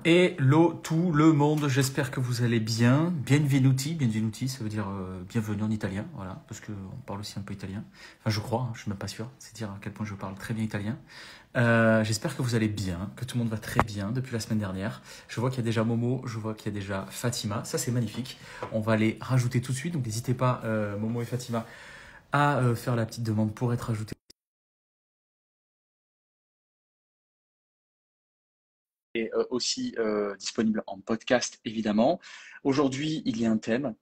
Hello tout le monde, j'espère que vous allez bien. Benvenuti, benvenuti, ça veut dire bienvenue en italien, voilà, parce qu'on parle aussi un peu italien. Enfin, je crois, hein, je suis même pas sûr, c'est dire à quel point je parle très bien italien. J'espère que vous allez bien, que tout le monde va très bien depuis la semaine dernière. Je vois qu'il y a déjà Momo, je vois qu'il y a déjà Fatima, ça c'est magnifique. On va les rajouter tout de suite, donc n'hésitez pas, Momo et Fatima, à faire la petite demande pour être ajoutés. Et aussi disponible en podcast évidemment. Aujourd'hui, il y a un thème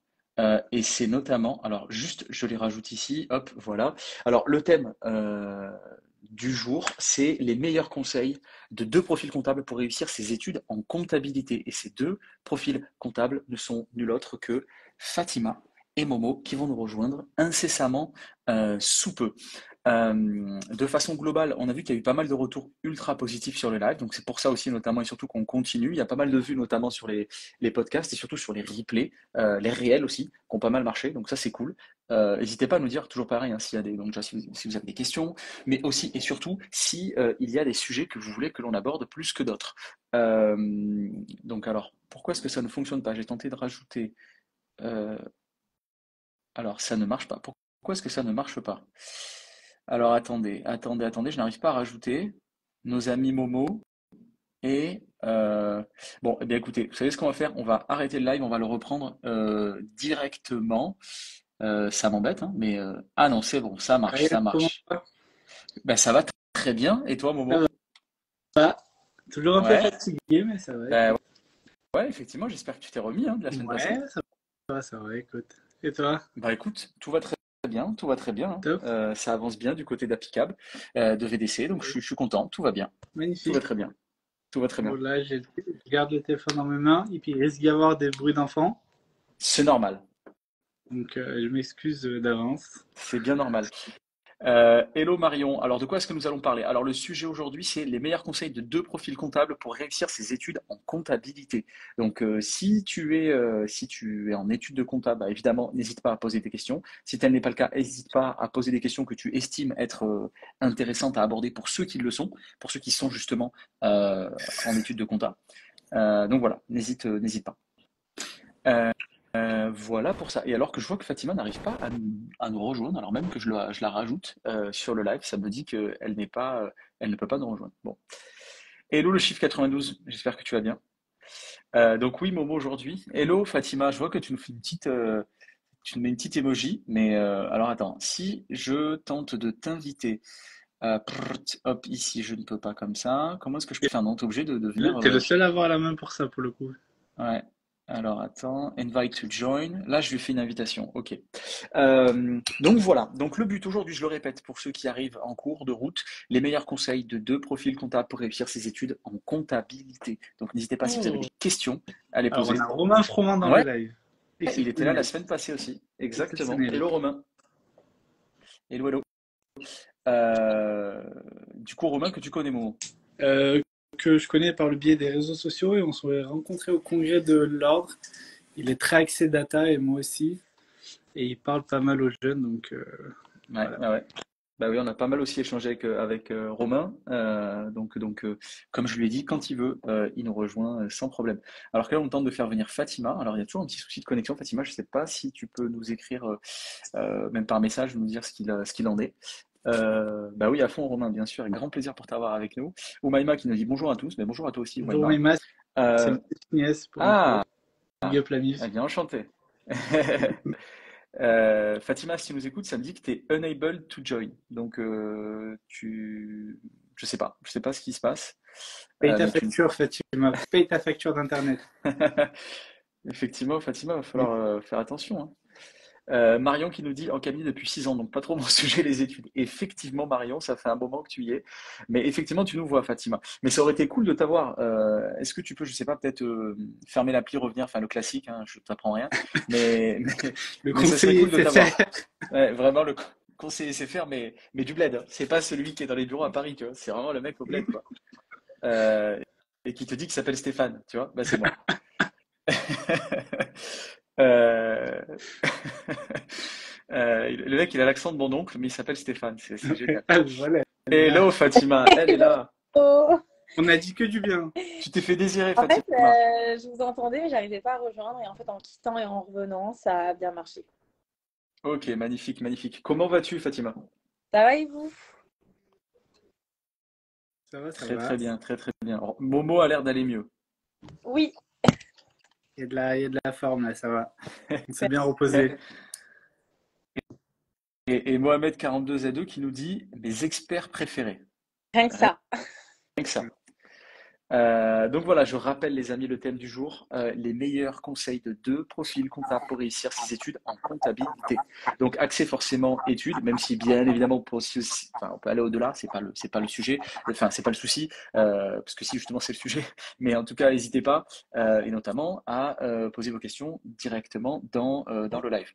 et c'est notamment, alors juste je les rajoute ici, hop, voilà. Alors le thème du jour, c'est les meilleurs conseils de deux profils comptables pour réussir ses études en comptabilité. Et ces deux profils comptables ne sont nul autre que Fatima et Momo qui vont nous rejoindre incessamment sous peu. De façon globale, on a vu qu'il y a eu pas mal de retours ultra positifs sur le live, donc c'est pour ça aussi notamment et surtout qu'on continue. Il y a pas mal de vues notamment sur les podcasts et surtout sur les replays, les réels aussi, qui ont pas mal marché, donc ça c'est cool. N'hésitez pas à nous dire toujours pareil hein, s'il y a des, donc déjà, si vous avez des questions, mais aussi et surtout si il y a des sujets que vous voulez que l'on aborde plus que d'autres. Euh, donc alors, pourquoi est-ce que ça ne fonctionne pas? J'ai tenté de rajouter. euh, alors ça ne marche pas. Pourquoi est-ce que ça ne marche pas? Alors attendez, je n'arrive pas à rajouter nos amis Momo et bon, eh bien écoutez, vous savez ce qu'on va faire? On va arrêter le live, on va le reprendre directement. Ça m'embête, hein, mais ah non, c'est bon, ça marche, Ouais, ça comment marche. ça va? Ben ça va très bien. Et toi, Ça Momo? va. Toujours un peu Ouais, fatigué, mais ça va, ben écoute. ouais, effectivement, j'espère que tu t'es remis hein, de la semaine Ouais, passée. ça va, écoute. Et toi? Bah écoute, tout va très bien, tout va très bien, hein. Top. Ça avance bien du côté d'Applicable, de VDC, donc je suis content, tout va bien, tout va Magnifique. très bien, tout va très Bon, bien. là, je garde le téléphone dans mes mains, et puis il risque d'y avoir des bruits d'enfants. C'est normal, Donc, je m'excuse d'avance. c'est bien normal. Hello Marion, alors de quoi est-ce que nous allons parler? Alors le sujet aujourd'hui, c'est les meilleurs conseils de deux profils comptables pour réussir ses études en comptabilité. Donc si tu es en études de compta, bah, évidemment, n'hésite pas à poser des questions. Si tel n'est pas le cas, n'hésite pas à poser des questions que tu estimes être intéressantes à aborder pour ceux qui le sont, pour ceux qui sont justement en études de compta. Donc voilà, n'hésite pas. Euh, voilà pour ça. Et alors que je vois que Fatima n'arrive pas à nous rejoindre, alors même que je la rajoute sur le live, ça me dit qu'elle n'est pas, elle ne peut pas nous rejoindre. Bon. Hello le chiffre 92, j'espère que tu vas bien. Donc oui, Momo aujourd'hui. Hello Fatima, je vois que tu nous fais tu nous mets une petite emoji, mais alors attends, si je tente de t'inviter, hop, ici je ne peux pas comme ça. Comment est-ce que je peux faire? Non, t'es obligé de venir. T'es le seul à avoir la main pour ça, pour le coup. Ouais. Alors attends, invite to join. Là, je lui fais une invitation. Ok. Donc voilà. Donc le but aujourd'hui, je le répète pour ceux qui arrivent en cours de route, les meilleurs conseils de deux profils comptables pour réussir ses études en comptabilité. Donc n'hésitez pas si vous avez Oh. des questions à les Alors, on poser. a Romain Froment dans le Ouais, live. il était là la Exceptionnel. semaine passée aussi. Exactement. Exceptionnel. Hello Romain. Hello, hello. Euh, du coup, Romain, que tu connais, Momo. Euh, que je connais par le biais des réseaux sociaux et on s'est rencontrés au congrès de l'ordre. Il est très axé data et moi aussi. Et il parle pas mal aux jeunes, donc Ouais, voilà. ouais, ouais. Bah oui, on a pas mal aussi échangé avec Romain. Donc, comme je lui ai dit, quand il veut, il nous rejoint sans problème. Alors que là, on tente de faire venir Fatima. Alors, il y a toujours un petit souci de connexion. Fatima, je sais pas si tu peux nous écrire, même par message, nous dire ce qu'il en est. Bah oui, à fond, Romain, bien sûr. Avec grand plaisir pour t'avoir avec nous. Oumaima qui nous dit bonjour à tous. Mais bonjour à toi aussi, Bonjour Oumaima. Waymas, c'est Euh, ma petite nièce pour info. ah, Big up la MIF. eh bien, enchanté. Fatima, si tu nous écoutes, ça me dit que tu es unable to join. Donc, je sais pas ce qui se passe. Paye ta Mais tu. facture, Fatima. Paye ta facture d'internet. Effectivement, Fatima, il va falloir faire attention, hein. Marion qui nous dit en cabinet depuis 6 ans, donc pas trop mon sujet les études. Effectivement, Marion, ça fait un moment que tu y es. Mais effectivement, tu nous vois, Fatima. Mais ça aurait été cool de t'avoir. Est-ce que tu peux, je sais pas, peut-être fermer l'appli, revenir, enfin le classique, hein, je t'apprends rien. Mais, Le mais ça serait conseiller cool de sait faire. t'avoir. Ouais, vraiment, le conseiller sait faire, mais du bled, hein. C'est pas celui qui est dans les bureaux à Paris, tu vois. C'est vraiment le mec au bled, quoi. Euh, et qui te dit qu'il s'appelle Stéphane, tu vois. Bah, c'est moi. Euh, le mec, il a l'accent de mon oncle, mais il s'appelle Stéphane. C'est génial. Ah, voilà. Elle est là. Hello, Fatima. Elle est là. Oh. On a dit que du bien. Tu t'es fait désirer, En fait, Fatima. je vous entendais, mais j'arrivais pas à rejoindre. Et en fait, en quittant et en revenant, ça a bien marché. Ok, magnifique, magnifique. Comment vas-tu, Fatima? Ça va et vous? Ça va, ça Très, va. très bien, très, très bien. Alors, Momo a l'air d'aller mieux. Oui. Il y a de la forme là, ça va. On s'est bien reposé. Et Mohamed 42Z2 qui nous dit mes experts préférés. Rien que Rien ça. que ça. Donc voilà, je rappelle les amis le thème du jour, les meilleurs conseils de deux profils comptables pour réussir ses études en comptabilité. Donc accès forcément études, même si bien évidemment on peut aussi, enfin on peut aller au-delà, c'est pas le sujet, enfin c'est pas le souci, parce que si justement c'est le sujet, mais en tout cas n'hésitez pas, et notamment à poser vos questions directement dans le live.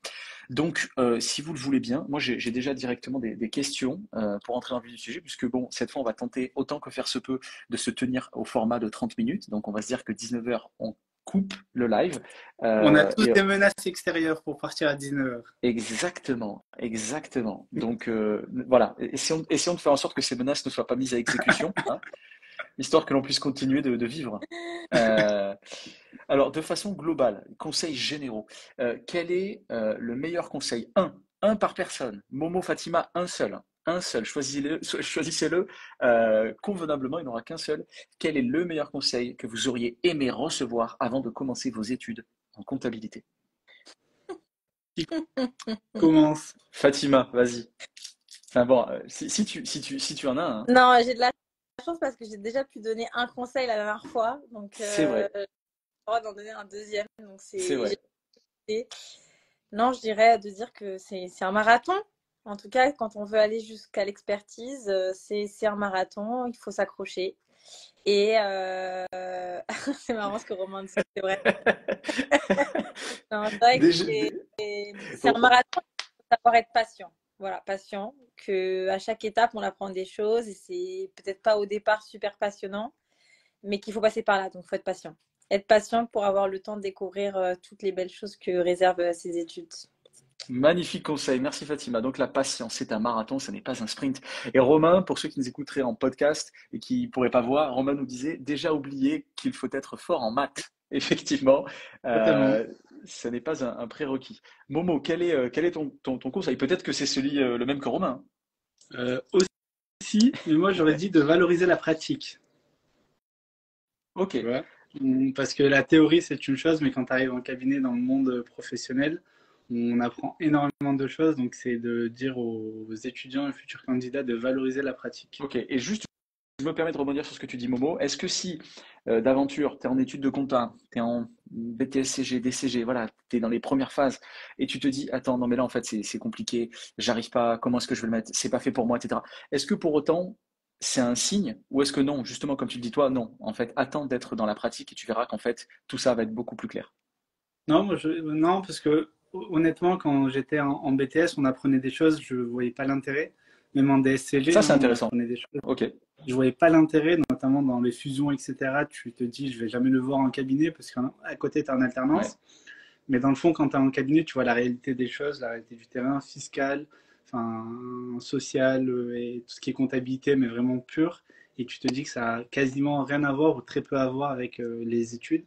Donc si vous le voulez bien, moi j'ai déjà directement des questions pour entrer dans le vif du sujet, puisque bon cette fois on va tenter autant que faire se peut de se tenir au format de 30 minutes. Donc, on va se dire que 19 h, on coupe le live. On a tous Et des menaces extérieures pour partir à 19 h. exactement, exactement. Donc, voilà. Essayons de faire en sorte que ces menaces ne soient pas mises à exécution, hein, histoire que l'on puisse continuer de vivre. Euh, alors, de façon globale, conseils généraux, quel est le meilleur conseil? Un par personne. Momo, Fatima, un seul. Un seul. Choisissez-le convenablement, il n'y en aura qu'un seul. Quel est le meilleur conseil que vous auriez aimé recevoir avant de commencer vos études en comptabilité? Qui commence? Fatima, vas-y. Enfin bon, si tu en as un, hein, Non, j'ai de la chance parce que j'ai déjà pu donner un conseil la dernière fois. Donc, c'est vrai, j'ai le droit d'en donner un deuxième. Donc, c'est c'est. vrai. Non, je dirais de dire que c'est un marathon. En tout cas, quand on veut aller jusqu'à l'expertise, c'est un marathon. Il faut s'accrocher. Et c'est marrant ce que Romain dit, c'est vrai. Non, c'est vrai que Déjà, c'est un oh, marathon, il faut savoir être patient. Voilà, patient, que à chaque étape, on apprend des choses et c'est peut-être pas au départ super passionnant, mais qu'il faut passer par là, donc il faut être patient. Être patient pour avoir le temps de découvrir toutes les belles choses que réservent ces études. magnifique conseil, merci Fatima. Donc la patience, c'est un marathon, ce n'est pas un sprint. Et Romain, pour ceux qui nous écouteraient en podcast et qui ne pourraient pas voir, Romain nous disait déjà oublié qu'il faut être fort en maths. Effectivement, Totalement. euh, ce n'est pas un prérequis. Momo, quel est ton conseil? Peut-être que c'est celui le même que Romain. Aussi, mais moi j'aurais dit de valoriser la pratique. Ok, Tu vois? Parce que la théorie c'est une chose, mais quand tu arrives en cabinet dans le monde professionnel, on apprend énormément de choses. Donc c'est de dire aux étudiants et futurs candidats de valoriser la pratique. ok. Et juste, je me permets de rebondir sur ce que tu dis, Momo. Est-ce que si d'aventure, tu es en études de compta, tu es en BTSCG, DCG, voilà, tu es dans les premières phases et tu te dis, attends, non, mais là, en fait, c'est compliqué, j'arrive pas, comment est-ce que je vais le mettre, c'est pas fait pour moi, etc. Est-ce que pour autant, c'est un signe ou est-ce que non, justement, comme tu le dis toi, non, en fait, attends d'être dans la pratique et tu verras qu'en fait, tout ça va être beaucoup plus clair. Non, non, parce que honnêtement, quand j'étais en BTS, on apprenait des choses, je voyais pas l'intérêt. Même en DSCG, Ça, hein, c'est on intéressant. apprenait des choses. Ok, Je voyais pas l'intérêt, notamment dans les fusions, etc. Tu te dis, je vais jamais le voir en cabinet parce qu'à côté, tu es en ouais. alternance. Mais dans le fond, quand tu es en cabinet, tu vois la réalité des choses, la réalité du terrain, fiscal, enfin, social et tout ce qui est comptabilité, mais vraiment pur. Et tu te dis que ça a quasiment rien à voir ou très peu à voir avec les études.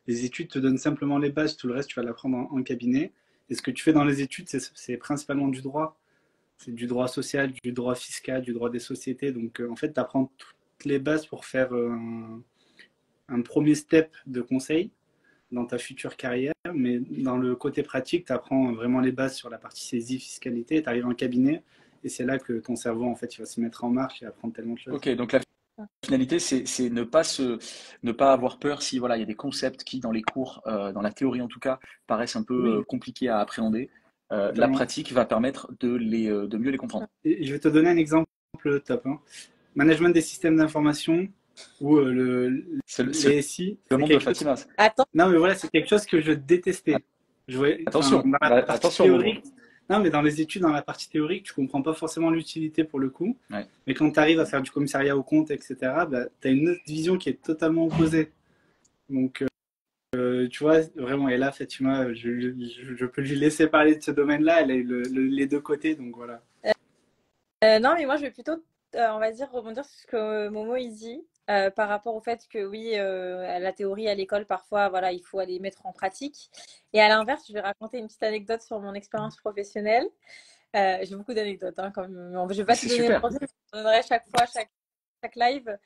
Les études te donnent simplement les bases, tout le reste, tu vas l'apprendre en cabinet. Et ce que tu fais dans les études, c'est principalement du droit. C'est du droit social, du droit fiscal, du droit des sociétés. Donc, en fait, tu apprends toutes les bases pour faire un premier step de conseil dans ta future carrière. Mais dans le côté pratique, tu apprends vraiment les bases sur la partie saisie, fiscalité. Tu arrives en cabinet et c'est là que ton cerveau, en fait, il va se mettre en marche et apprendre tellement de choses. Ok, donc la finalité, c'est ne pas avoir peur si voilà, il y a des concepts qui, dans les cours, dans la théorie en tout cas, paraissent un peu Oui, compliqués à appréhender. La totalement. pratique va permettre de mieux les comprendre. Et je vais te donner un exemple top, hein. Management des systèmes d'information ou C'est les SI, le c'est monde de quelque chose. Fatima. Attends, Non, mais voilà, c'est quelque chose que je détestais. Enfin, Attention, dans la partie attention, Momo. théorique, non, mais dans les études, dans la partie théorique, tu comprends pas forcément l'utilité pour le coup. Ouais. Mais quand tu arrives à faire du commissariat au compte, etc., bah, tu as une autre vision qui est totalement opposée. Donc, tu vois, vraiment, et là, Fatima, je peux lui laisser parler de ce domaine-là. Elle a les deux côtés, donc voilà. non, mais moi je vais plutôt, on va dire, rebondir sur ce que Momo il dit. par rapport au fait que oui, la théorie à l'école, parfois, voilà, il faut aller mettre en pratique. Et à l'inverse, je vais raconter une petite anecdote sur mon expérience professionnelle. J'ai beaucoup d'anecdotes, hein, je vais pas te C'est donner super. aujourd'hui, je te donnerai chaque fois, chaque live.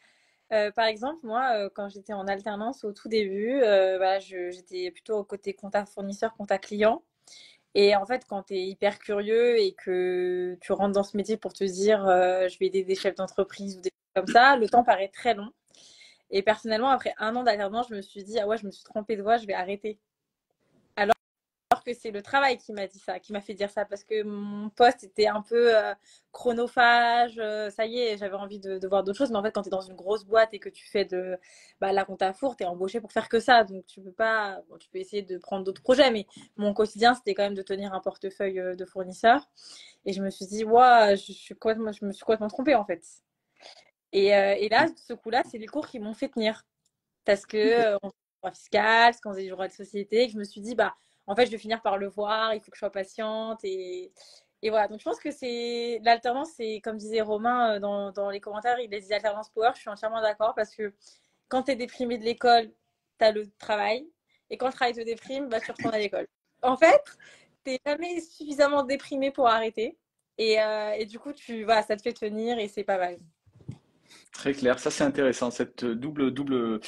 Par exemple, moi, quand j'étais en alternance au tout début, bah, j'étais plutôt au côté compta fournisseur, compta client. Et en fait, quand tu es hyper curieux et que tu rentres dans ce métier pour te dire je vais aider des chefs d'entreprise ou des choses comme ça, le temps paraît très long. Et personnellement, après 1 an d'alternance, je me suis dit, ah ouais, je me suis trompée de voie, je vais arrêter. Alors que c'est le travail qui m'a dit ça, qui m'a fait dire ça, parce que mon poste était un peu chronophage, ça y est, j'avais envie de voir d'autres choses, mais en fait, quand tu es dans une grosse boîte et que tu fais la compta four, tu es embauché pour faire que ça, donc tu peux pas, bon, tu peux essayer de prendre d'autres projets, mais mon quotidien, c'était quand même de tenir un portefeuille de fournisseurs, et je me suis dit, ouais, je me suis complètement trompée, en fait. Et là, ce coup-là, c'est les cours qui m'ont fait tenir. Parce que on fait le droit fiscal, parce qu'on faisait du droit de société, que je me suis dit, bah, en fait, je vais finir par le voir, il faut que je sois patiente. Et voilà. Donc, je pense que c'est l'alternance, c'est comme disait Romain dans les commentaires, il a dit alternance power. Je suis entièrement d'accord parce que quand tu es déprimé de l'école, tu as le travail. Et quand le travail te déprime, bah, tu retournes à l'école. En fait, tu n'es jamais suffisamment déprimé pour arrêter. Et du coup, voilà, ça te fait tenir et c'est pas mal. Très clair, ça c'est intéressant, cette double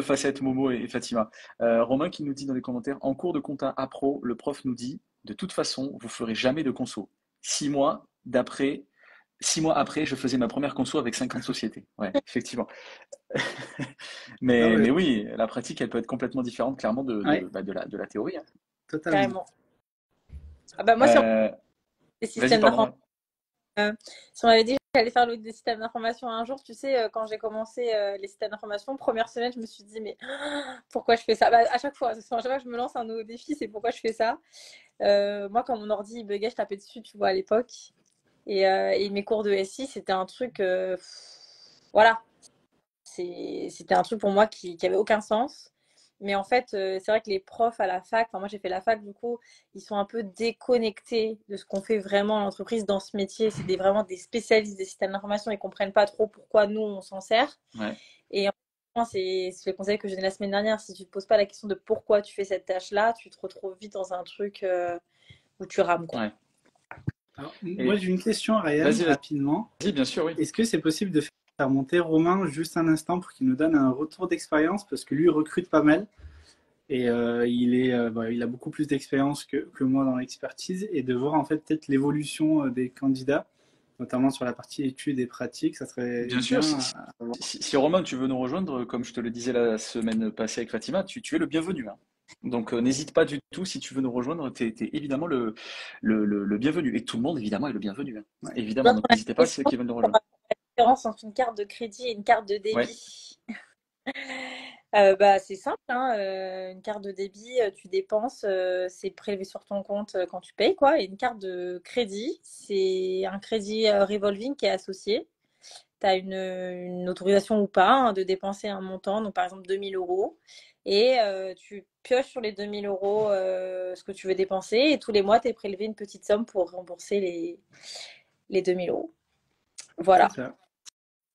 facette Momo et Fatima. Romain qui nous dit dans les commentaires, en cours de compta appro, le prof nous dit, de toute façon, vous ferez jamais de conso. 6 mois d'après, 6 mois après, je faisais ma première conso avec 50 sociétés. Ouais, effectivement. Non, Mais oui, la pratique, elle peut être complètement différente, clairement, ouais, de la théorie, hein. totalement. Carrément. Ah bah moi, si on Euh, des vas-y, systèmes pardon. d'information, si on m'avait dit que j'allais faire des systèmes d'information un jour, tu sais, quand j'ai commencé les systèmes d'information, première semaine, je me suis dit, mais pourquoi je fais ça? Bah, à chaque fois, que je me lance un nouveau défi, c'est pourquoi je fais ça. Moi, quand mon ordi il buguait, je tapais dessus, tu vois, à l'époque. Et mes cours de SI, c'était un truc, voilà, c'était un truc pour moi qui avait aucun sens. Mais en fait, c'est vrai que les profs à la fac, enfin moi j'ai fait la fac du coup, ils sont un peu déconnectés de ce qu'on fait vraiment en entreprise dans ce métier. Vraiment des spécialistes des systèmes d'information, ils comprennent pas trop pourquoi nous on s'en sert. Ouais, Et en fait, c'est le conseil que je donnais la semaine dernière. Si tu te poses pas la question de pourquoi tu fais cette tâche-là, tu te retrouves vite dans un truc où tu rames quoi. ouais. Alors, moi, Et j'ai une question, Ryan, vas-y, rapidement. vas-y, bien sûr, oui. Est-ce que c'est possible de faire monter Romain juste un instant pour qu'il nous donne un retour d'expérience? Parce que lui, il recrute pas mal et il a beaucoup plus d'expérience que moi dans l'expertise et de voir en fait peut-être l'évolution des candidats, notamment sur la partie études et pratiques, ça serait Bien sûr, bien à voir. si Romain, tu veux nous rejoindre, comme je te le disais la semaine passée avec Fatima, tu es le bienvenu, hein. Donc n'hésite pas du tout, si tu veux nous rejoindre, tu es évidemment le bienvenu. Et tout le monde, évidemment, est le bienvenu, hein. Ouais. Évidemment, Donc, donc on a une n'hésitez pas ceux question qui veulent nous sur rejoindre. la différence entre une carte de crédit et une carte de Ouais, débit. Bah, c'est simple, hein, une carte de débit, tu dépenses, c'est prélevé sur ton compte quand tu payes, quoi. Et une carte de crédit, c'est un crédit revolving qui est associé. Tu as une autorisation ou pas hein, de dépenser un montant, donc par exemple 2 000 euros. Et tu pioches sur les 2 000 euros ce que tu veux dépenser. Et tous les mois, tu es prélevé une petite somme pour rembourser les 2 000 euros. C'est Voilà. ça.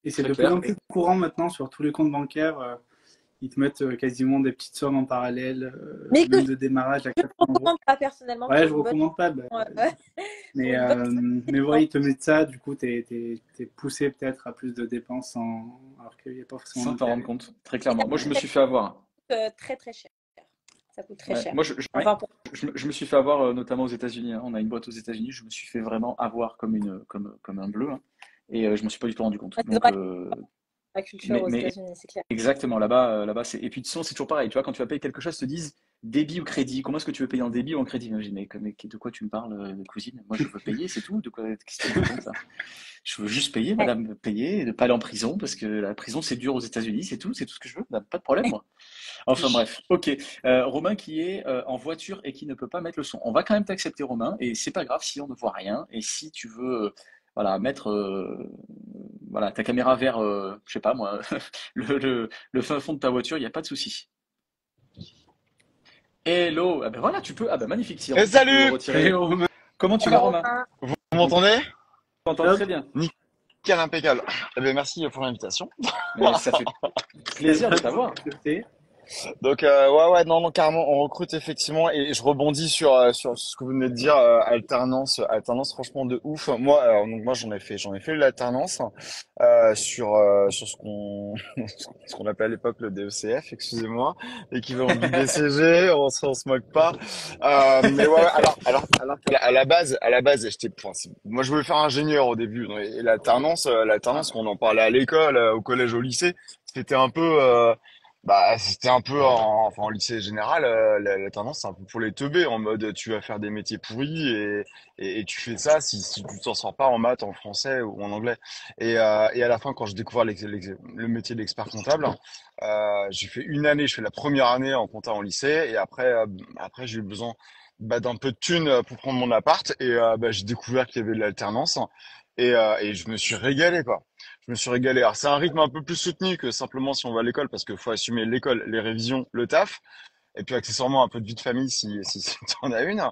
Et c'est très de plus clair. en plus courant maintenant sur tous les comptes bancaires. Ils te mettent quasiment des petites sommes en parallèle, Mais que même de démarrage à je ne 400 euros. recommande pas personnellement Ouais, pour je une bonne, recommande pas. euh, pour Mais, une bonne mais voilà, ils te mettent ça, du coup, t'es poussé peut-être à plus de dépenses alors qu'il n'y a pas forcément Sans t'en rendre d'intérêt. compte, très clairement. Moi, je me suis fait avoir. très très cher. Ça coûte très Ouais, cher. moi, Enfin, je me suis fait avoir notamment aux États-Unis, hein. On a une boîte aux États-Unis. Je me suis fait vraiment avoir comme un bleu, hein. Et je m'en suis pas du tout rendu compte. ils Donc, ont la culture aux mais États-Unis, c'est clair. exactement, là-bas, c'est. Et puis, de toute façon, c'est toujours pareil. Tu vois, quand tu vas payer quelque chose, ils te disent débit ou crédit. Comment est-ce que tu veux payer en débit ou en crédit? Moi, je dis, mais de quoi tu me parles, cousine? Moi, je veux payer, c'est tout. De quoi, qu'est-ce que tu me racontes, ça? Je veux juste payer, Ouais. madame, payer, et ne pas aller en prison, parce que la prison, c'est dur aux États-Unis, c'est tout ce que je veux. Madame, pas de problème, moi. Enfin, bref. Ok. Romain qui est en voiture et qui ne peut pas mettre le son. On va quand même t'accepter, Romain, et c'est pas grave si on ne voit rien. Et si tu veux, voilà, mettre, voilà, ta caméra vers, je sais pas moi, le fin fond de ta voiture, il n'y a pas de souci. Hello! Ah ben voilà, tu peux. Ah ben magnifique, si Et tu peux salut! Salut retirer. Romain, Comment tu vas, Alors, Romain? Romain, Vous On m'entendez? t'entend top. très bien. Nickel, impeccable. Eh bien, merci pour l'invitation. Mais ça fait plaisir de t'avoir. Donc ouais non carrément on recrute effectivement et je rebondis sur ce que vous venez de dire alternance franchement de ouf. Moi donc moi j'en ai fait l'alternance sur ce qu'on appelait à l'époque le DECF, excusez-moi, l'équivalent du BCG, on se moque pas. Mais ouais alors à la base j'étais moi je voulais faire ingénieur au début et l'alternance qu'on en parlait à l'école, au collège, au lycée, c'était un peu c'était un peu en lycée général, la tendance c'est un peu pour les teubés en mode tu vas faire des métiers pourris et tu fais ça si tu t'en sors pas en maths, en français ou en anglais. Et à la fin quand je découvre le métier d'expert comptable, j'ai fait une année, je fais la première année en compta en lycée et après j'ai eu besoin d'un peu de thunes pour prendre mon appart et j'ai découvert qu'il y avait de l'alternance et je me suis régalé quoi. Je me suis régalé. Alors, c'est un rythme un peu plus soutenu que simplement si on va à l'école, parce qu'il faut assumer l'école, les révisions, le taf, et puis accessoirement un peu de vie de famille si tu en as une.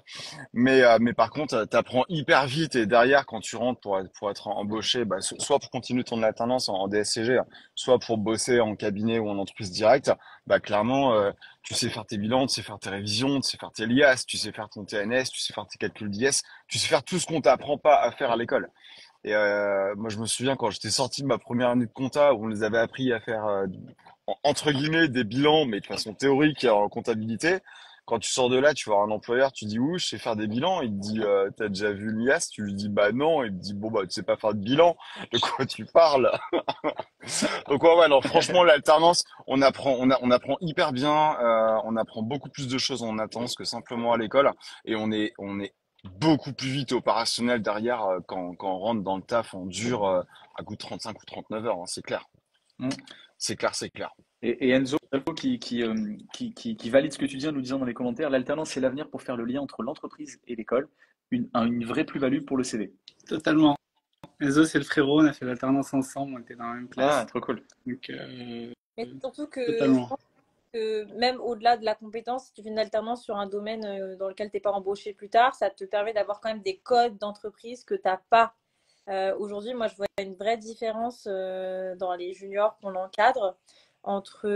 Mais par contre, t'apprends hyper vite et derrière, quand tu rentres pour être embauché, soit pour continuer ton alternance en DSCG, soit pour bosser en cabinet ou en entreprise directe, clairement, tu sais faire tes bilans, tu sais faire tes révisions, tu sais faire tes liasses, tu sais faire ton TNS, tu sais faire tes calculs d'IS, tu sais faire tout ce qu'on t'apprend pas à faire à l'école. Et moi, je me souviens quand j'étais sorti de ma première année de compta, où on nous avait appris à faire, entre guillemets, des bilans, mais de façon théorique en comptabilité. Quand tu sors de là, tu vois un employeur, tu dis, ouh, je sais faire des bilans. Il te dit, t'as déjà vu l'IAS? Tu lui dis, bah non. Il te dit, bon, bah, tu sais pas faire de bilan. De quoi tu parles? Donc, ouais, non, franchement, l'alternance, on apprend hyper bien, on apprend beaucoup plus de choses en alternance que simplement à l'école. Et on est beaucoup plus vite opérationnel derrière quand on rentre dans le taf en dur à coup de 35 ou 39 heures, hein, c'est clair. Mm. C'est clair, c'est clair. Et Enzo qui valide ce que tu dis en nous disant dans les commentaires, l'alternance c'est l'avenir pour faire le lien entre l'entreprise et l'école, une vraie plus-value pour le CV. Totalement. Enzo, c'est le frérot, on a fait l'alternance ensemble, on était dans la même Ah, classe. trop cool. Donc, Mais surtout que je totalement. pense que même au-delà de la compétence, si tu fais une alternance sur un domaine dans lequel tu n'es pas embauché plus tard, ça te permet d'avoir quand même des codes d'entreprise que tu n'as pas. Aujourd'hui, moi, je vois une vraie différence dans les juniors qu'on encadre entre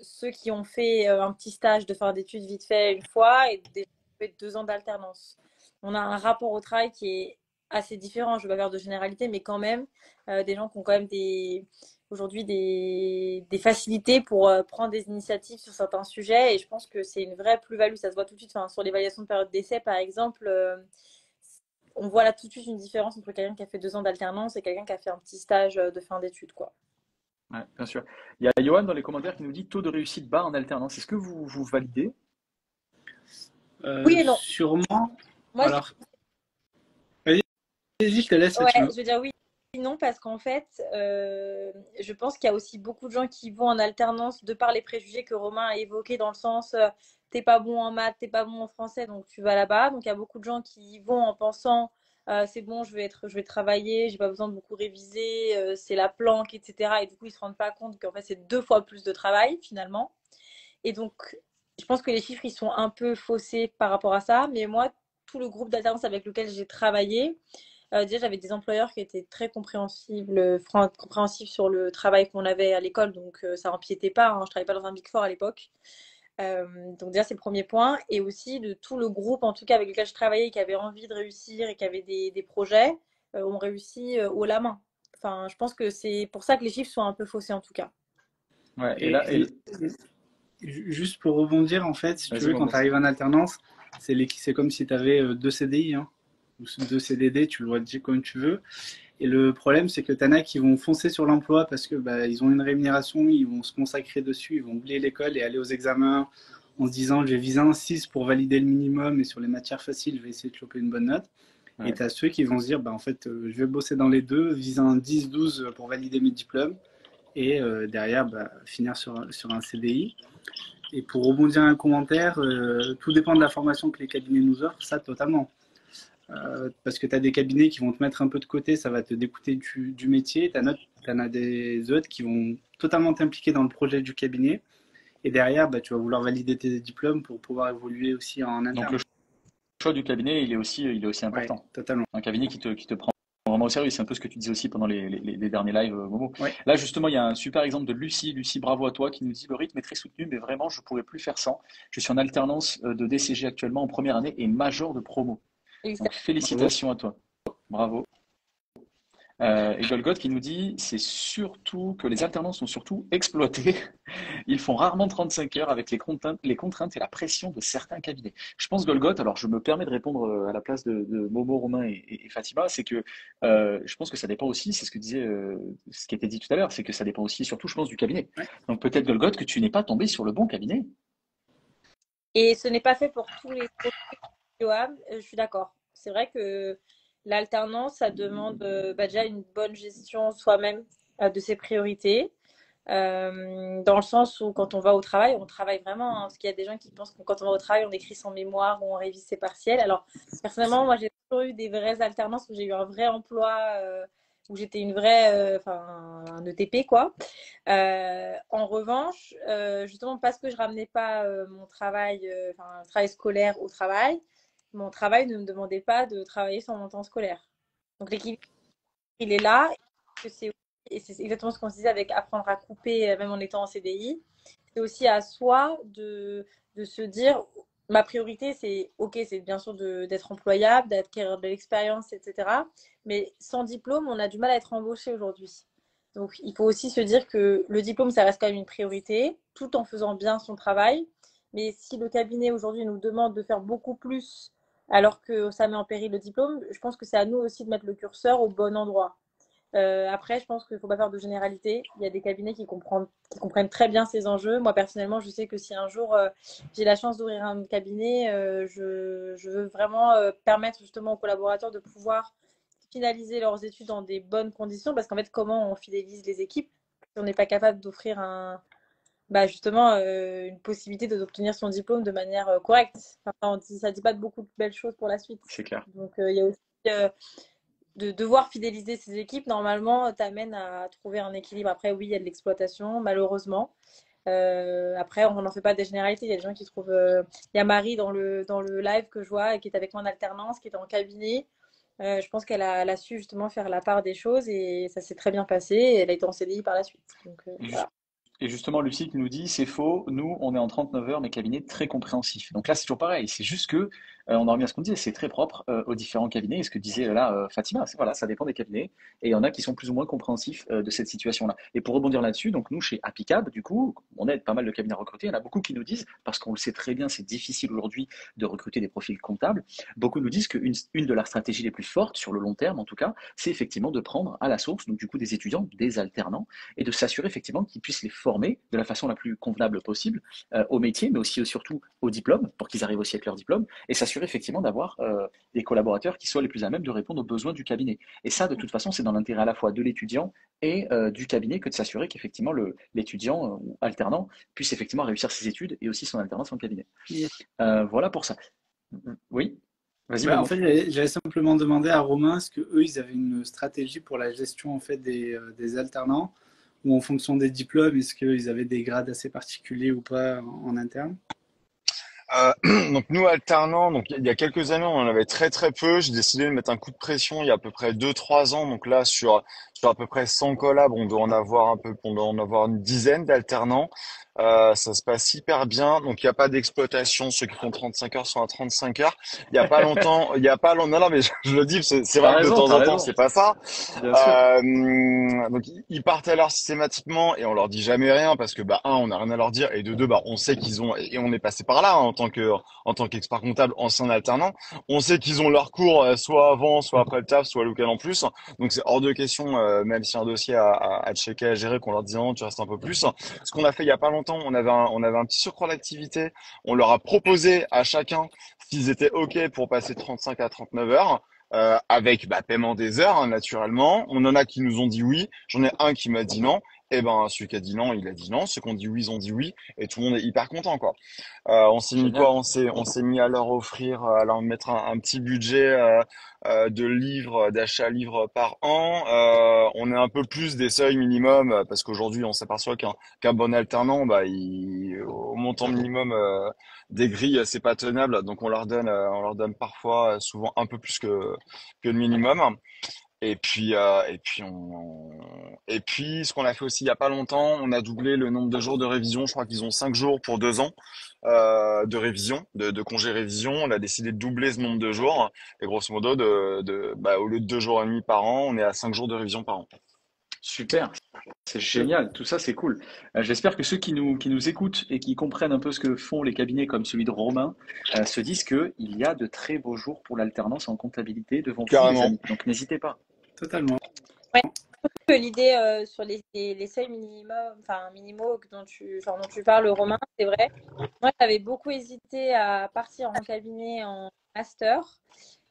ceux qui ont fait un petit stage de fin d'études vite fait une fois et des gens qui ont fait 2 ans d'alternance. On a un rapport au travail qui est assez différent. Je ne vais pas faire de généralité, mais quand même, des gens qui ont quand même aujourd'hui des facilités pour prendre des initiatives sur certains sujets. Et je pense que c'est une vraie plus-value. Ça se voit tout de suite. Enfin, sur l'évaluation de période d'essai, par exemple, on voit là tout de suite une différence entre quelqu'un qui a fait 2 ans d'alternance et quelqu'un qui a fait un petit stage de fin d'études, quoi. Ouais, bien sûr. Il y a Johan dans les commentaires qui nous dit taux de réussite bas en alternance. Est-ce que vous validez? Oui et non. Sûrement. Moi, Alors, vas-y, je te laisse si ouais, tu veux. je veux dire oui et non parce qu'en fait, je pense qu'il y a aussi beaucoup de gens qui vont en alternance de par les préjugés que Romain a évoqués dans le sens t'es pas bon en maths, t'es pas bon en français, donc tu vas là-bas. Donc il y a beaucoup de gens qui y vont en pensant c'est bon, je vais travailler, j'ai pas besoin de beaucoup réviser, c'est la planque, etc. Et du coup, ils se rendent pas compte qu'en fait, c'est 2 fois plus de travail finalement. Et donc, je pense que les chiffres, ils sont un peu faussés par rapport à ça. Mais moi, tout le groupe d'alternance avec lequel j'ai travaillé, déjà, j'avais des employeurs qui étaient très compréhensifs sur le travail qu'on avait à l'école. Donc, ça empiétait pas, hein. Je travaillais pas dans un Big Four à l'époque. Donc, déjà, c'est le premier point. Et aussi, de tout le groupe, en tout cas, avec lequel je travaillais, qui avait envie de réussir et qui avait des projets, ont réussi haut la main. Enfin, je pense que c'est pour ça que les chiffres sont un peu faussés, en tout cas. Ouais, Et juste pour rebondir, en fait, si tu vas-y, veux, mon quand tu boss. arrives en alternance, c'est comme si tu avais 2 CDI, hein, ou 2 CDD, tu le vois dire comme tu veux. Et le problème, c'est que t'en as qui vont foncer sur l'emploi parce que ils ont une rémunération, ils vont se consacrer dessus, ils vont oublier l'école et aller aux examens en se disant je vais viser un 6 pour valider le minimum et sur les matières faciles, je vais essayer de choper une bonne note. Et Ouais. tu as ceux qui vont se dire en fait, je vais bosser dans les deux, viser un 10-12 pour valider mes diplômes et derrière finir sur un CDI. Et pour rebondir à un commentaire, tout dépend de la formation que les cabinets nous offrent, ça totalement. Parce que tu as des cabinets qui vont te mettre un peu de côté, ça va te dégoûter du métier. Tu en as des autres qui vont totalement t'impliquer dans le projet du cabinet. Et derrière, tu vas vouloir valider tes diplômes pour pouvoir évoluer aussi en Donc le interne. choix du cabinet, il est aussi Ouais, important. totalement. Un cabinet qui te prend vraiment au sérieux. C'est un peu ce que tu disais aussi pendant les derniers lives, Momo. Ouais. Là, justement, il y a un super exemple de Lucie. Lucie, bravo à toi, qui nous dit le rythme est très soutenu, mais vraiment, je ne pourrais plus faire sans. Je suis en alternance de DCG actuellement en première année et major de promo. Donc, Bravo. félicitations à toi. Bravo. Et Golgoth qui nous dit, c'est surtout que les alternants sont surtout exploités. Ils font rarement 35 heures avec les contraintes et la pression de certains cabinets. Je pense, Golgoth, alors je me permets de répondre à la place de Momo, Romain et Fatima, c'est que je pense que ça dépend aussi, c'est ce que disait, ce qui était dit tout à l'heure, c'est que ça dépend aussi, surtout, je pense, du cabinet. Ouais. Donc peut-être, Golgoth, que tu n'es pas tombé sur le bon cabinet. Et ce n'est pas fait pour tous les profils, Johan, je suis d'accord. C'est vrai que l'alternance, ça demande déjà une bonne gestion soi-même de ses priorités. Dans le sens où quand on travaille vraiment, hein, parce qu'il y a des gens qui pensent que quand on va au travail, on écrit son mémoire ou on révise ses partiels. Alors, personnellement, moi, j'ai toujours eu des vraies alternances où j'ai eu un vrai emploi, où j'étais une vraie, enfin, un ETP, quoi. En revanche, justement, parce que je ramenais pas mon travail, enfin, le travail scolaire au travail, mon travail ne me demandait pas de travailler sur mon temps scolaire. Donc, l'équilibre, il est là. Et c'est exactement ce qu'on se disait avec apprendre à couper, même en étant en CDI. C'est aussi à soi de se dire, ma priorité, c'est, ok, c'est bien sûr d'être employable, d'acquérir de l'expérience, etc. Mais sans diplôme, on a du mal à être embauché aujourd'hui. Donc, il faut aussi se dire que le diplôme, ça reste quand même une priorité, tout en faisant bien son travail. Mais si le cabinet aujourd'hui nous demande de faire beaucoup plus alors que ça met en péril le diplôme, je pense que c'est à nous aussi de mettre le curseur au bon endroit. Après, je pense qu'il ne faut pas faire de généralité. Il y a des cabinets qui comprennent très bien ces enjeux. Moi, personnellement, je sais que si un jour j'ai la chance d'ouvrir un cabinet, je veux vraiment permettre justement aux collaborateurs de pouvoir finaliser leurs études dans des bonnes conditions. Parce qu'en fait, comment on fidélise les équipes si on n'est pas capable d'offrir justement une possibilité d'obtenir son diplôme de manière correcte. Enfin, ça ne dit pas de beaucoup de belles choses pour la suite. C'est clair. Donc, il y a aussi de devoir fidéliser ses équipes, normalement, t'amène à trouver un équilibre. Après, oui, il y a de l'exploitation, malheureusement. Après, on n'en fait pas des généralités. Il y a des gens qui trouvent. Il y a Marie dans le live que je vois, qui est avec moi en alternance, qui est en cabinet. Je pense qu'elle a su justement faire la part des choses et ça s'est très bien passé. Et elle a été en CDI par la suite. Donc, voilà. Et justement, Lucie qui nous dit, c'est faux, nous, on est en 39 heures, mais cabinet très compréhensif. Donc là, c'est toujours pareil, c'est juste que, on en revient à ce qu'on disait, c'est très propre aux différents cabinets. Et ce que disait là Fatima, voilà, ça dépend des cabinets. Et il y en a qui sont plus ou moins compréhensifs de cette situation-là. Et pour rebondir là-dessus, donc nous, chez Appicab, du coup, on aide pas mal de cabinets à recruter. Il y en a beaucoup qui nous disent, parce qu'on le sait très bien, c'est difficile aujourd'hui de recruter des profils comptables, beaucoup nous disent qu'une de leurs stratégies les plus fortes, sur le long terme en tout cas, c'est effectivement de prendre à la source, donc du coup, des étudiants, des alternants, et de s'assurer effectivement qu'ils puissent les former de la façon la plus convenable possible au métier, mais aussi surtout au diplôme, pour qu'ils arrivent aussi avec leur diplôme, et s'assurer effectivement d'avoir des collaborateurs qui soient les plus à même de répondre aux besoins du cabinet. Et ça, de toute façon, c'est dans l'intérêt à la fois de l'étudiant et du cabinet que de s'assurer qu'effectivement l'étudiant ou alternant puisse effectivement réussir ses études et aussi son alternance en cabinet. Yes. Voilà pour ça. Oui, vas-y En Momo. fait, j'avais simplement demandé à Romain est-ce que eux, ils avaient une stratégie pour la gestion en fait des alternants ou en fonction des diplômes, est-ce qu'ils avaient des grades assez particuliers ou pas en interne? Donc nous alternants, donc il y a quelques années on en avait très très peu. J'ai décidé de mettre un coup de pression il y a à peu près 2 3 ans. Donc là sur à peu près 100 collabs, on doit en avoir une dizaine d'alternants. Ça se passe hyper bien. Donc il n'y a pas d'exploitation. Ceux qui font 35 heures sont à 35 heures. Il y a pas longtemps. Non non mais je le dis, c'est T'as vrai que de raison, temps t'as en temps raison, c'est pas ça. bien sûr. Donc ils partent à l'heure systématiquement et on leur dit jamais rien parce que bah un on n'a rien à leur dire et de deux bah on sait qu'ils ont et on est passé par là hein, en tant qu'expert comptable ancien alternant, on sait qu'ils ont leur cours soit avant soit après le taf soit local en plus. Donc c'est hors de question même si un dossier à checker à gérer qu'on leur dit non tu restes un peu plus. Ce qu'on a fait il y a pas longtemps, on avait un petit surcroît d'activité, on leur a proposé à chacun s'ils étaient OK pour passer 35 à 39 heures avec paiement des heures, hein, naturellement. On en a qui nous ont dit oui. J'en ai un qui m'a dit non. Et ben celui qui a dit non, il a dit non. Ceux qui ont dit oui, ils ont dit oui. Et tout le monde est hyper content, quoi. On s'est mis quoi? Génial. On s'est mis à leur offrir, à leur mettre un petit budget de livres, d'achat livres par an. On est un peu plus des seuils minimums parce qu'aujourd'hui on s'aperçoit qu'un bon alternant, au montant minimum des grilles, c'est pas tenable. Donc on leur donne parfois, souvent un peu plus que le minimum. Et puis, ce qu'on a fait aussi il y a pas longtemps, on a doublé le nombre de jours de révision. Je crois qu'ils ont 5 jours pour 2 ans de révision, de congé révision. On a décidé de doubler ce nombre de jours. Et grosso modo, au lieu de 2 jours et demi par an, on est à 5 jours de révision par an. Super, c'est génial, tout ça c'est cool. J'espère que ceux qui nous écoutent et qui comprennent un peu ce que font les cabinets comme celui de Romain se disent qu'il y a de très beaux jours pour l'alternance en comptabilité devant vous, les Carrément. amis. Donc n'hésitez pas. Totalement. Ouais. Que l'idée sur les seuils minimum, enfin, minimaux dont tu parles, Romain, c'est vrai. Moi, j'avais beaucoup hésité à partir en cabinet en master.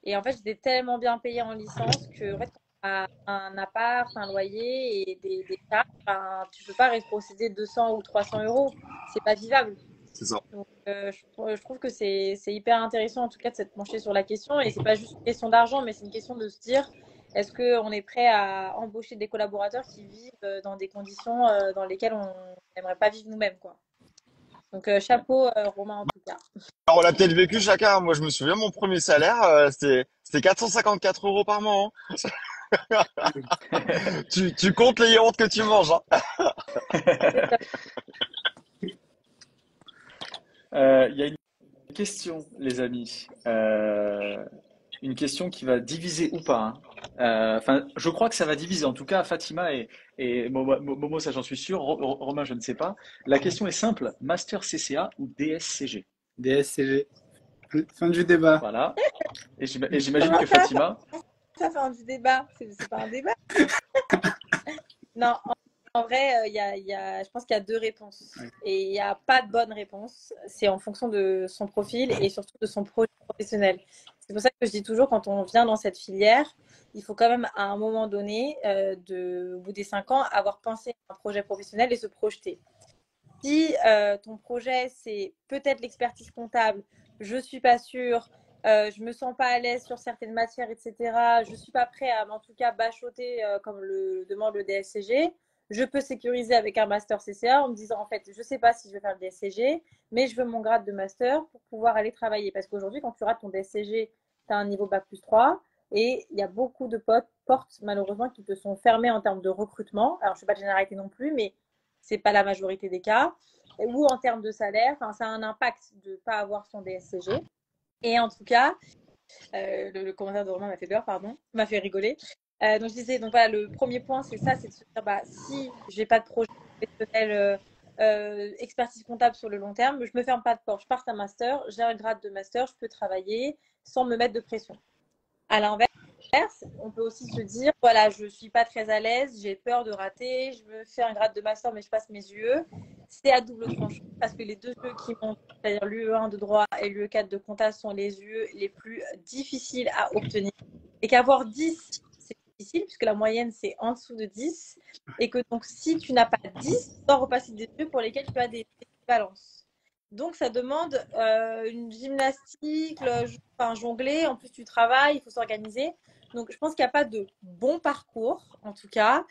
Et en fait, j'étais tellement bien payée en licence que, en fait, quand tu as un appart, un loyer et des charges, ben, tu peux pas rétrocéder 200 ou 300 euros. C'est pas vivable. C'est ça. Donc, je trouve que c'est hyper intéressant, en tout cas, de s'être penché sur la question. Et c'est pas juste une question d'argent, mais c'est une question de se dire, est-ce qu'on est prêt à embaucher des collaborateurs qui vivent dans des conditions dans lesquelles on n'aimerait pas vivre nous-mêmes, quoi. Donc, chapeau, Romain, en tout cas. Alors, on l'a peut-être vécu chacun. Moi, je me souviens, mon premier salaire, c'était 454 euros par mois, hein. Tu comptes les yaourts que tu manges, hein. Il y a une question, les amis. Une question qui va diviser ou pas, hein. Enfin, je crois que ça va diviser. En tout cas, Fatima et Momo, ça j'en suis sûr. Romain, je ne sais pas. La question est simple. Master CCA ou DSCG? DSCG. Fin du débat. Voilà. Et j'imagine que Fatima. Ça fait un du débat. C'est pas un débat. Non, en vrai, je pense qu'il y a deux réponses. Ouais. Et il n'y a pas de bonne réponse. C'est en fonction de son profil et surtout de son projet professionnel. C'est pour ça que je dis toujours, quand on vient dans cette filière, il faut quand même, à un moment donné, au bout des 5 ans, avoir pensé à un projet professionnel et se projeter. Si ton projet, c'est peut-être l'expertise comptable, je ne suis pas sûre, je ne me sens pas à l'aise sur certaines matières, etc. Je ne suis pas prêt à, en tout cas, bachoter comme le demande le DSCG. Je peux sécuriser avec un master CCA en me disant, en fait, je ne sais pas si je vais faire le DSCG, mais je veux mon grade de master pour pouvoir aller travailler. Parce qu'aujourd'hui, quand tu rates ton DSCG, tu as un niveau Bac+3 et il y a beaucoup de portes, malheureusement, qui te sont fermées en termes de recrutement. Alors, je ne fais pas de généralité non plus, mais c'est pas la majorité des cas, ou en termes de salaire, ça a un impact de ne pas avoir son DSCG. Et en tout cas, le commentaire de Romain m'a fait peur, pardon, m'a fait rigoler. Donc je disais, donc voilà, le premier point, c'est ça, c'est de se dire, bah, si j'ai pas de projet professionnel, expertise comptable sur le long terme, je me ferme pas de porte, je parte un master, j'ai un grade de master, je peux travailler sans me mettre de pression. À l'inverse, on peut aussi se dire, voilà, je ne suis pas très à l'aise, j'ai peur de rater, je me fais un grade de master, mais je passe mes UE. C'est à double tranchant parce que les deux UE qui montent, c'est-à-dire l'UE1 de droit et l'UE4 de compta, sont les UE les plus difficiles à obtenir. Et qu'avoir 10, c'est difficile puisque la moyenne, c'est en dessous de 10. Et que donc, si tu n'as pas 10, tu dois repasser des UE pour lesquels tu as des balances. Donc, ça demande une gymnastique, jongler. En plus, tu travailles, il faut s'organiser. Donc, je pense qu'il n'y a pas de bon parcours, en tout cas.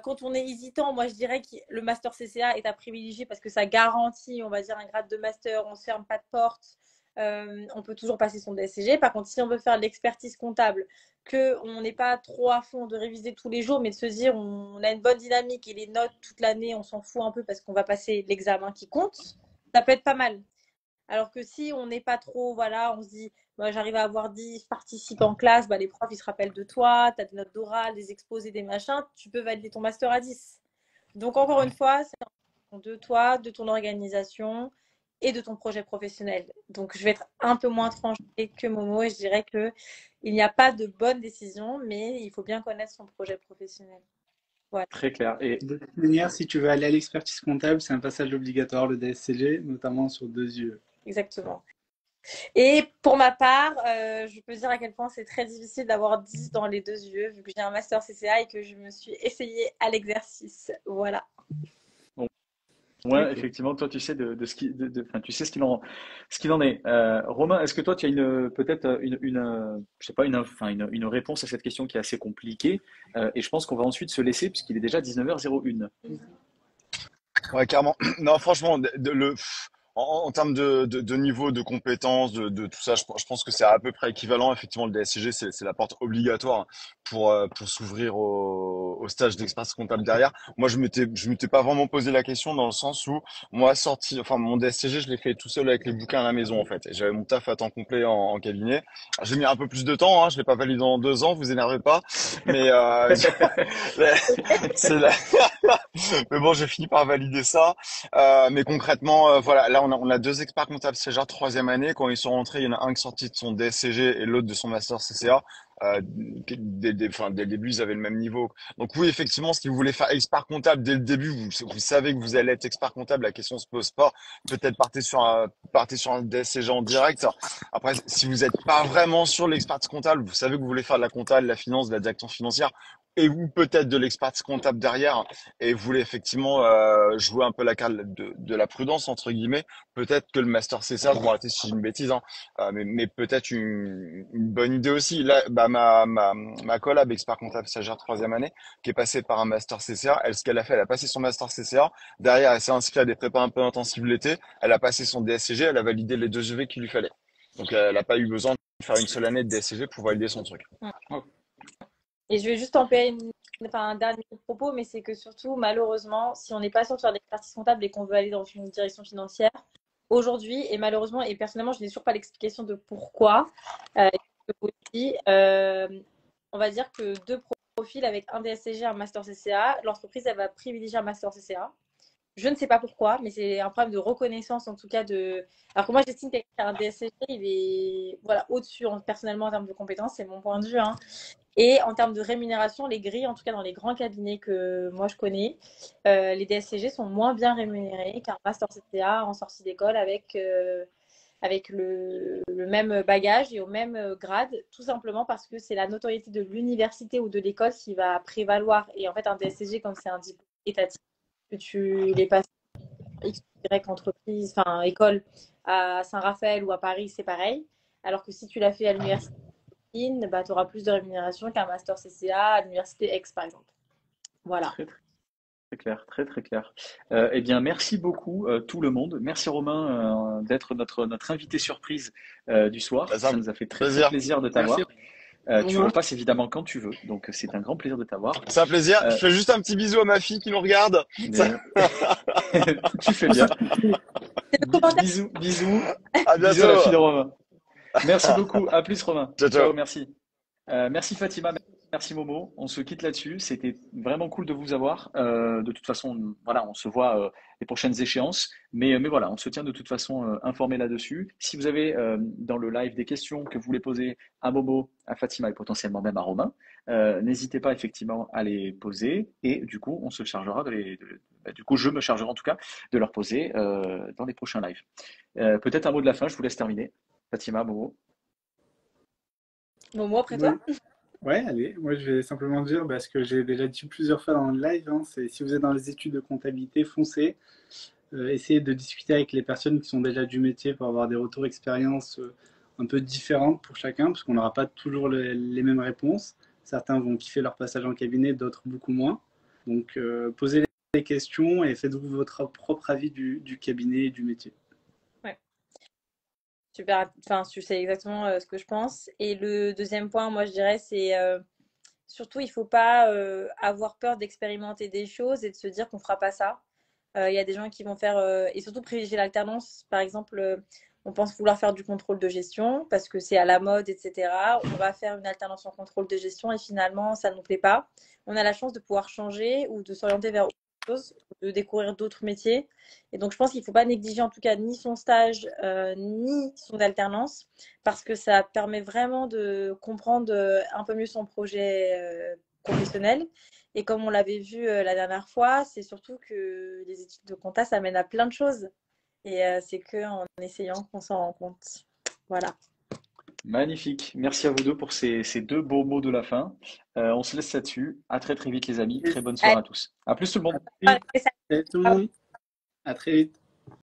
Quand on est hésitant, moi, je dirais que le master CCA est à privilégier parce que ça garantit, on va dire, un grade de master. On ne se ferme pas de porte. On peut toujours passer son DSCG. Par contre, si on veut faire de l'expertise comptable, qu'on n'est pas trop à fond de réviser tous les jours, mais de se dire on a une bonne dynamique et les notes toute l'année, on s'en fout un peu parce qu'on va passer l'examen qui compte, ça peut être pas mal. Alors que si on n'est pas trop, voilà, on se dit, bah, j'arrive à avoir 10 participants en classe, bah, les profs, ils se rappellent de toi, tu as des notes d'oral, des exposés, des machins, tu peux valider ton master à 10. Donc, encore une fois, c'est en fonction de toi, de ton organisation et de ton projet professionnel. Donc, je vais être un peu moins tranchée que Momo et je dirais qu'il n'y a pas de bonne décision, mais il faut bien connaître son projet professionnel. Voilà. Très clair. Et De toute manière, si tu veux aller à l'expertise comptable, c'est un passage obligatoire, le DSCG, notamment sur 2 UE. Exactement. Et pour ma part, je peux dire à quel point c'est très difficile d'avoir 10 dans les 2 UE, vu que j'ai un master CCA et que je me suis essayée à l'exercice. Voilà. ouais, Ok. effectivement, toi, tu sais enfin, tu sais ce qu'il en est. Romain, est-ce que toi, tu as peut-être je sais pas, une réponse à cette question qui est assez compliquée. Et je pense qu'on va ensuite se laisser puisqu'il est déjà 19h01. Ouais, carrément. Non, franchement, en termes de niveau, de compétences, de tout ça, je pense que c'est à peu près équivalent. Effectivement, le DSCG, c'est la porte obligatoire pour s'ouvrir au stage d'expertise comptable derrière. Moi, je m'étais pas vraiment posé la question dans le sens où moi, enfin, mon DSCG, je l'ai fait tout seul avec les bouquins à la maison, en fait. Et j'avais mon taf à temps complet en cabinet. Alors, j'ai mis un peu plus de temps, hein, je l'ai pas validé en 2 ans, vous énervez pas. Mais, c'est la... Mais bon, j'ai fini par valider ça. Mais concrètement, voilà, là on a deux experts comptables stagiaires troisième année. Quand ils sont rentrés, il y en a un qui est sorti de son DSCG et l'autre de son master CCA. Enfin, dès le début, ils avaient le même niveau. Donc oui, effectivement, si vous voulez faire expert comptable dès le début, vous savez que vous allez être expert comptable, la question se pose pas. Peut-être partez sur un DSCG en direct. Après, si vous n'êtes pas vraiment sur l'expertise comptable, vous savez que vous voulez faire de la compta, de la finance, de la direction financière, et ou peut-être de l'expertise comptable derrière, et vous voulez effectivement jouer un peu la carte de la prudence entre guillemets, peut-être que le master CCA, vous m'arrêtez si j'ai une bêtise, hein, mais peut-être une bonne idée aussi. Là, bah, ma collab expert comptable stagiaire troisième année, qui est passée par un master CCA, elle, ce qu'elle a fait, elle a passé son master CCA, derrière elle s'est inscrite à des prépas un peu intensives l'été, elle a passé son DSCG, elle a validé les 2 EV qu'il lui fallait. Donc elle n'a pas eu besoin de faire une seule année de DSCG pour valider son truc. Et je vais juste tempérer enfin, un dernier propos, mais c'est que surtout, malheureusement, si on n'est pas sûr de faire des expertises comptables et qu'on veut aller dans une direction financière, aujourd'hui, et malheureusement, et personnellement, je n'ai toujours pas l'explication de pourquoi, aussi, on va dire que deux profils avec un DSCG et un master CCA, l'entreprise, elle va privilégier un master CCA. Je ne sais pas pourquoi, mais c'est un problème de reconnaissance en tout cas de. Alors que moi, j'estime qu'un DSCG, il est voilà, au-dessus personnellement en termes de compétences, c'est mon point de vue. Hein. Et en termes de rémunération, les grilles, en tout cas dans les grands cabinets que moi je connais, les DSCG sont moins bien rémunérés qu'un master CCA en sortie d'école avec le même bagage et au même grade, tout simplement parce que c'est la notoriété de l'université ou de l'école qui va prévaloir. Et en fait, un DSCG, comme c'est un diplôme étatique, que tu les passes X ou Y entreprise, enfin école à Saint-Raphaël ou à Paris, c'est pareil. Alors que si tu l'as fait à l'université, bah, tu auras plus de rémunération qu'un master CCA à l'université Aix, par exemple. Voilà. Très, très clair, très très clair. Eh bien, merci beaucoup tout le monde. Merci Romain d'être notre invité surprise du soir. Bah, c'est Ça un nous a fait très très plaisir. plaisir de Merci. t'avoir. Tu repasses évidemment quand tu veux, donc c'est un grand plaisir de t'avoir. C'est un plaisir. Je Euh, fais juste un petit bisou à ma fille qui nous regarde. Ça- mais- Tu fais bien. C'est le commentaire. Bisous, bisous, À bisous à la fille de bientôt. Romain. Merci beaucoup. À plus Romain. Ciao, Ciao, ciao. merci. Merci Fatima, merci Momo. On se quitte là-dessus. C'était vraiment cool de vous avoir. De toute façon, voilà, on se voit les prochaines échéances. Mais voilà, on se tient de toute façon informé là-dessus. Si vous avez dans le live des questions que vous voulez poser à Momo, à Fatima et potentiellement même à Romain, n'hésitez pas effectivement à les poser. Et du coup, on se chargera du coup, je me chargerai en tout cas de leur poser dans les prochains lives. Peut-être un mot de la fin, je vous laisse terminer. Fatima, Momo. Bon, moi, après Ouais. toi. Ouais, allez, moi je vais simplement dire ce que j'ai déjà dit plusieurs fois dans le live, hein, c'est si vous êtes dans les études de comptabilité, foncez, essayez de discuter avec les personnes qui sont déjà du métier pour avoir des retours d'expérience un peu différentes pour chacun, parce qu'on n'aura pas toujours les mêmes réponses. Certains vont kiffer leur passage en cabinet, d'autres beaucoup moins. Donc posez les questions et faites-vous votre propre avis du cabinet et du métier. Ouais. Super. Enfin, tu sais exactement ce que je pense. Et le deuxième point, moi, je dirais, c'est surtout, il ne faut pas avoir peur d'expérimenter des choses et de se dire qu'on ne fera pas ça. Il y a des gens qui vont faire, et surtout privilégier l'alternance. Par exemple, on pense vouloir faire du contrôle de gestion parce que c'est à la mode, etc. On va faire une alternance en contrôle de gestion et finalement, ça ne nous plaît pas. On a la chance de pouvoir changer ou de s'orienter vers autre chose, de découvrir d'autres métiers. Et donc, je pense qu'il ne faut pas négliger en tout cas ni son stage, ni son alternance parce que ça permet vraiment de comprendre un peu mieux son projet professionnel. Et comme on l'avait vu la dernière fois, c'est surtout que les études de compta, ça mène à plein de choses. Et c'est qu'en essayant qu'on s'en rend compte. Voilà. Magnifique. Merci à vous deux pour ces deux beaux mots de la fin. On se laisse là-dessus. À très très vite les amis. Très bonne soirée à tous. À plus tout le monde. Allez, Salut tout le monde, à très vite.